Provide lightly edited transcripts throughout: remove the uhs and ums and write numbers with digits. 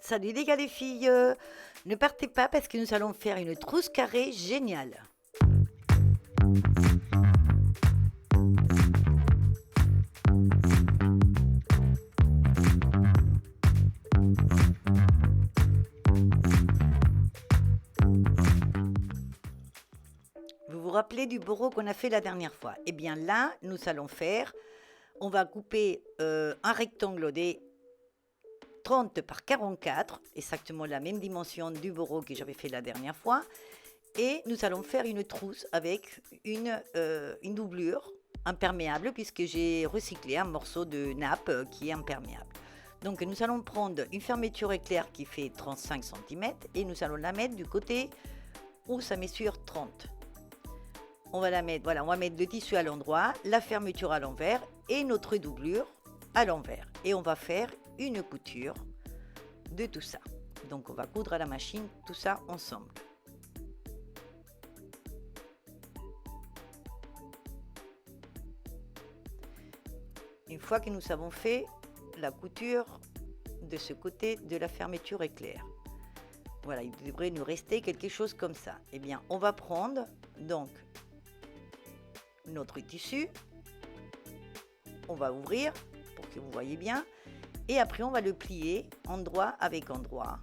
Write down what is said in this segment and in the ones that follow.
Salut les gars, les filles, ne partez pas parce que nous allons faire une trousse carrée géniale. Vous vous rappelez du bourreau qu'on a fait la dernière fois? Eh bien là, nous allons faire, on va couper un rectangle des 30 par 44, exactement la même dimension du bourreau que j'avais fait la dernière fois. Et nous allons faire une trousse avec une doublure imperméable puisque j'ai recyclé un morceau de nappe qui est imperméable. Donc nous allons prendre une fermeture éclair qui fait 35 cm et nous allons la mettre du côté où ça mesure 30. On va la mettre, voilà, on va mettre le tissu à l'endroit, la fermeture à l'envers et notre doublure à l'envers. Et on va faire une couture de tout ça. Donc on va coudre à la machine tout ça ensemble. Une fois que nous avons fait la couture de ce côté de la fermeture éclair, voilà, il devrait nous rester quelque chose comme ça. Eh bien, on va prendre donc notre tissu, on va ouvrir pour que vous voyez bien, et après on va le plier endroit avec endroit,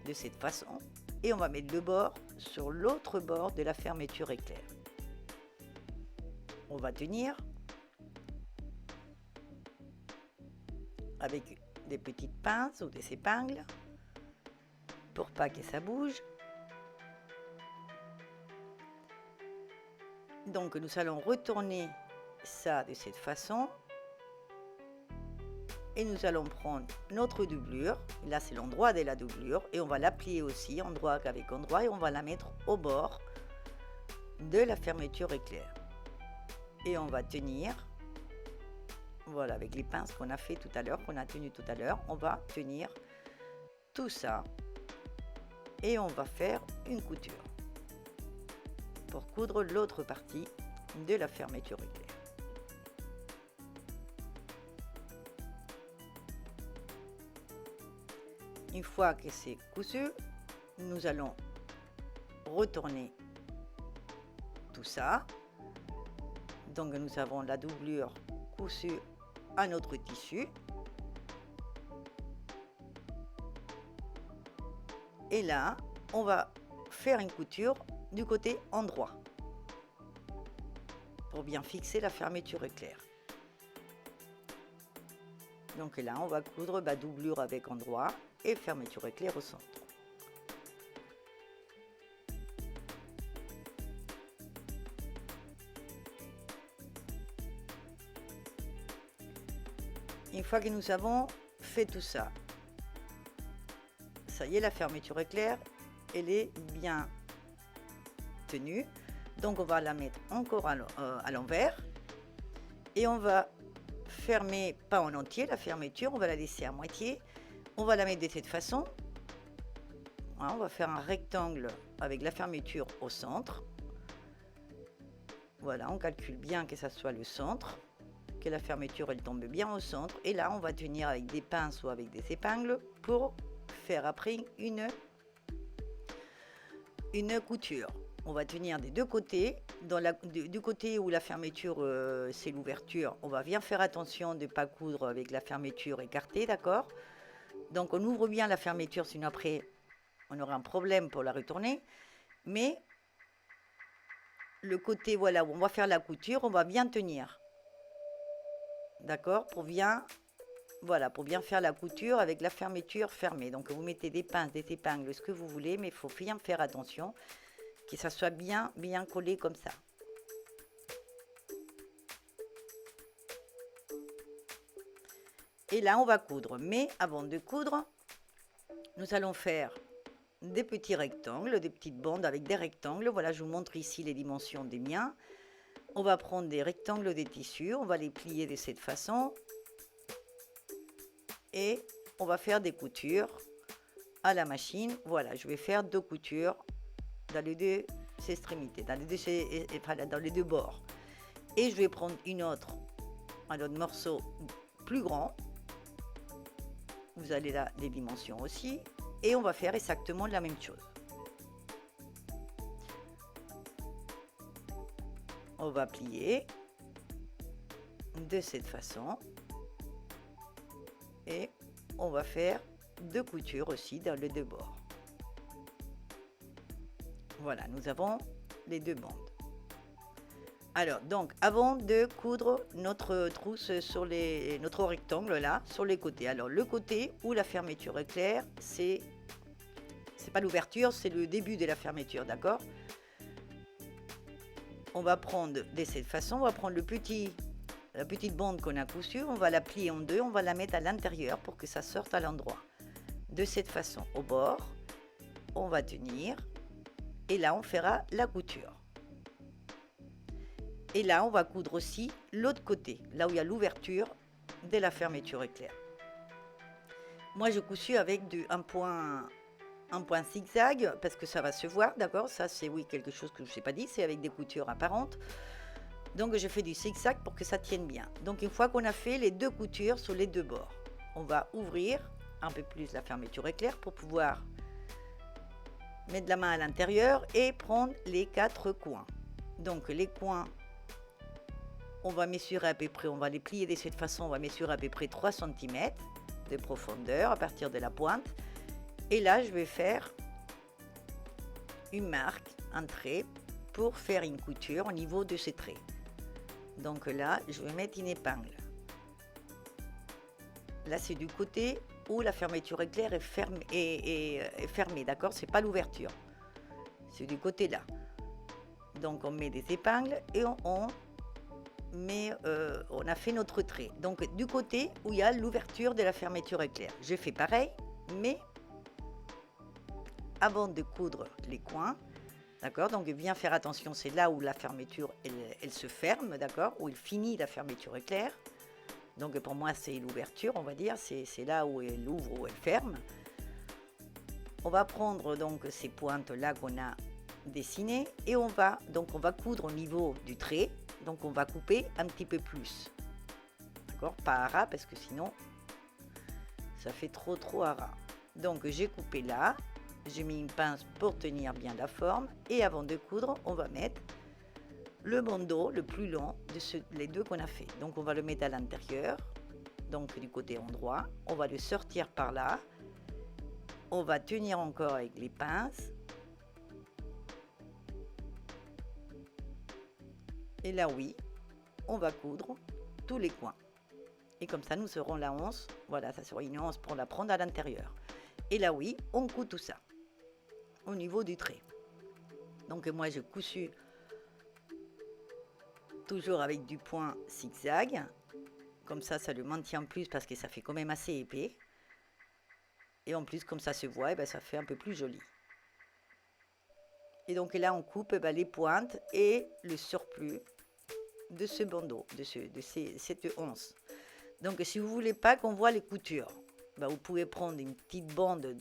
de cette façon, et on va mettre le bord sur l'autre bord de la fermeture éclair. On va tenir avec des petites pinces ou des épingles pour pas que ça bouge. Donc nous allons retourner ça de cette façon et nous allons prendre notre doublure, là c'est l'endroit de la doublure, et on va la plier aussi endroit avec endroit et on va la mettre au bord de la fermeture éclair et on va tenir, voilà, avec les pinces qu'on a fait tout à l'heure, qu'on a tenu tout à l'heure, on va tenir tout ça et on va faire une couture pour coudre l'autre partie de la fermeture éclair. Une fois que c'est cousu, nous allons retourner tout ça. Donc nous avons la doublure cousue à notre tissu. Et là, on va faire une couture du côté endroit pour bien fixer la fermeture éclair. Donc là, on va coudre doublure avec endroit et fermeture éclair au centre. Une fois que nous avons fait tout ça, ça y est, la fermeture éclair, elle est bien tenue. Donc on va la mettre encore à l'envers et on va fermer, pas en entier la fermeture, on va la laisser à moitié. On va la mettre de cette façon. Voilà, on va faire un rectangle avec la fermeture au centre. Voilà, on calcule bien que ça soit le centre, que la fermeture elle tombe bien au centre. Et là, on va tenir avec des pinces ou avec des épingles pour faire après une couture. On va tenir des deux côtés. Du côté où la fermeture, c'est l'ouverture, on va bien faire attention de ne pas coudre avec la fermeture écartée, d'accord? Donc on ouvre bien la fermeture, sinon après on aura un problème pour la retourner. Mais le côté, voilà, où on va faire la couture, on va bien tenir. D'accord? Pour bien faire la couture avec la fermeture fermée. Donc vous mettez des pinces, des épingles, ce que vous voulez, mais il faut bien faire attention que ça soit bien collé comme ça. Et là, on va coudre. Mais avant de coudre, nous allons faire des petits rectangles, des petites bandes avec des rectangles. Voilà, je vous montre ici les dimensions des miens. On va prendre des rectangles des tissus, on va les plier de cette façon. Et on va faire des coutures à la machine. Voilà, je vais faire deux coutures dans les deux extrémités, dans les deux bords. Et je vais prendre un autre morceau plus grand. vous avez là les dimensions aussi. Et on va faire exactement la même chose. On va plier de cette façon. Et on va faire 2 coutures aussi dans les 2 bords. Voilà, nous avons les 2 bandes. Alors, donc, avant de coudre notre trousse sur notre rectangle là, sur les côtés. Alors, le côté où la fermeture est claire, c'est pas l'ouverture, c'est le début de la fermeture, d'accord? On va prendre de cette façon, on va prendre la petite bande qu'on a cousue, on va la plier en 2, on va la mettre à l'intérieur pour que ça sorte à l'endroit. De cette façon, au bord, on va tenir, et là, on fera la couture. Et là, on va coudre aussi l'autre côté, là où il y a l'ouverture de la fermeture éclair. Moi, je cousu avec un point zigzag, parce que ça va se voir, d'accord? Ça, c'est oui, quelque chose que je n'ai pas dit, c'est avec des coutures apparentes. Donc, je fais du zigzag pour que ça tienne bien. Donc, une fois qu'on a fait les 2 coutures sur les 2 bords, on va ouvrir un peu plus la fermeture éclair pour pouvoir mettre la main à l'intérieur et prendre les 4 coins. Donc, les coins, on va mesurer à peu près, on va les plier de cette façon, on va mesurer à peu près 3 cm de profondeur à partir de la pointe. Et là, je vais faire une marque, un trait, pour faire une couture au niveau de ces traits. Donc là, je vais mettre une épingle. Là, c'est du côté où la fermeture éclair est fermée, d'accord? C'est pas l'ouverture. C'est du côté là. Donc, on met des épingles et on a fait notre trait. Donc, du côté où il y a l'ouverture de la fermeture éclair. Je fais pareil, mais avant de coudre les coins, d'accord? Donc, bien faire attention, c'est là où la fermeture, elle se ferme, d'accord? Où il finit la fermeture éclair. Donc, pour moi, c'est l'ouverture, on va dire. C'est là où elle ouvre, où elle ferme. On va prendre donc ces pointes-là qu'on a dessinées et on va coudre au niveau du trait. Donc, on va couper un petit peu plus. D'accord? Pas à ras, parce que sinon, ça fait trop à ras. Donc, j'ai coupé là. J'ai mis une pince pour tenir bien la forme. Et avant de coudre, on va mettre le bandeau le plus long de les 2 qu'on a fait. Donc, on va le mettre à l'intérieur. Donc, du côté endroit. On va le sortir par là. On va tenir encore avec les pinces. Et là, oui, on va coudre tous les coins. Et comme ça, nous aurons la once. Voilà, ça sera une once pour la prendre à l'intérieur. Et là, oui, on coud tout ça au niveau du trait. Donc, moi, je cousu toujours avec du point zigzag. Comme ça le maintient plus parce que ça fait quand même assez épais. Et en plus, comme ça se voit, ça fait un peu plus joli. Et donc là, on coupe les pointes et le surplus de ce bandeau, de cette once. Donc, si vous ne voulez pas qu'on voit les coutures, vous pouvez prendre une petite bande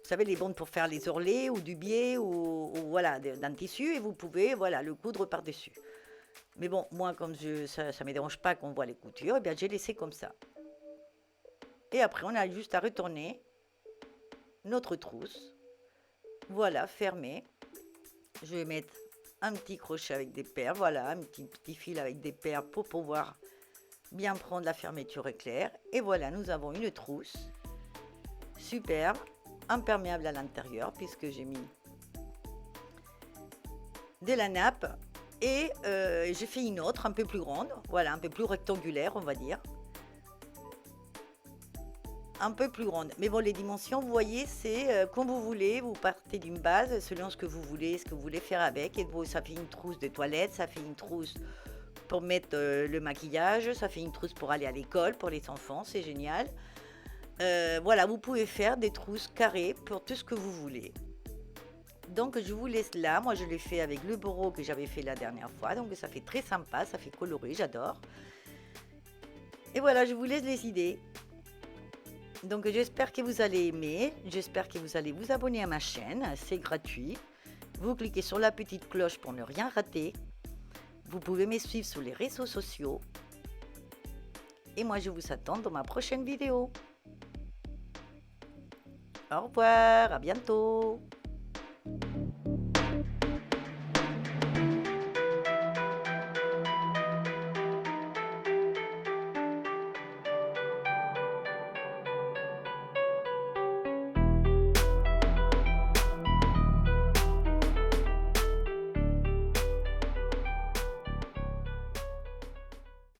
vous savez, les bandes pour faire les orlets ou du biais ou voilà, d'un tissu, et vous pouvez le coudre par-dessus. Mais bon, moi, comme ça ne me dérange pas qu'on voit les coutures, j'ai laissé comme ça. Et après, on a juste à retourner notre trousse. Voilà, fermée. Je vais mettre un petit crochet avec des perles, voilà, un petit fil avec des perles pour pouvoir bien prendre la fermeture éclair. Et voilà, nous avons une trousse superbe, imperméable à l'intérieur, puisque j'ai mis de la nappe. Et j'ai fait une autre un peu plus grande, voilà, un peu plus rectangulaire, on va dire. Un peu plus grande. Mais bon, les dimensions, vous voyez, c'est comme vous voulez. Vous partez d'une base selon ce que vous voulez faire avec. Et ça fait une trousse de toilette, ça fait une trousse pour mettre le maquillage, ça fait une trousse pour aller à l'école pour les enfants, c'est génial. Voilà, vous pouvez faire des trousses carrées pour tout ce que vous voulez. Donc, je vous laisse là. Moi, je l'ai fait avec le bourreau que j'avais fait la dernière fois. Donc, ça fait très sympa, ça fait coloré, j'adore. Et voilà, je vous laisse les idées. Donc, j'espère que vous allez aimer. J'espère que vous allez vous abonner à ma chaîne. C'est gratuit. Vous cliquez sur la petite cloche pour ne rien rater. Vous pouvez me suivre sur les réseaux sociaux. Et moi, je vous attends dans ma prochaine vidéo. Au revoir, à bientôt.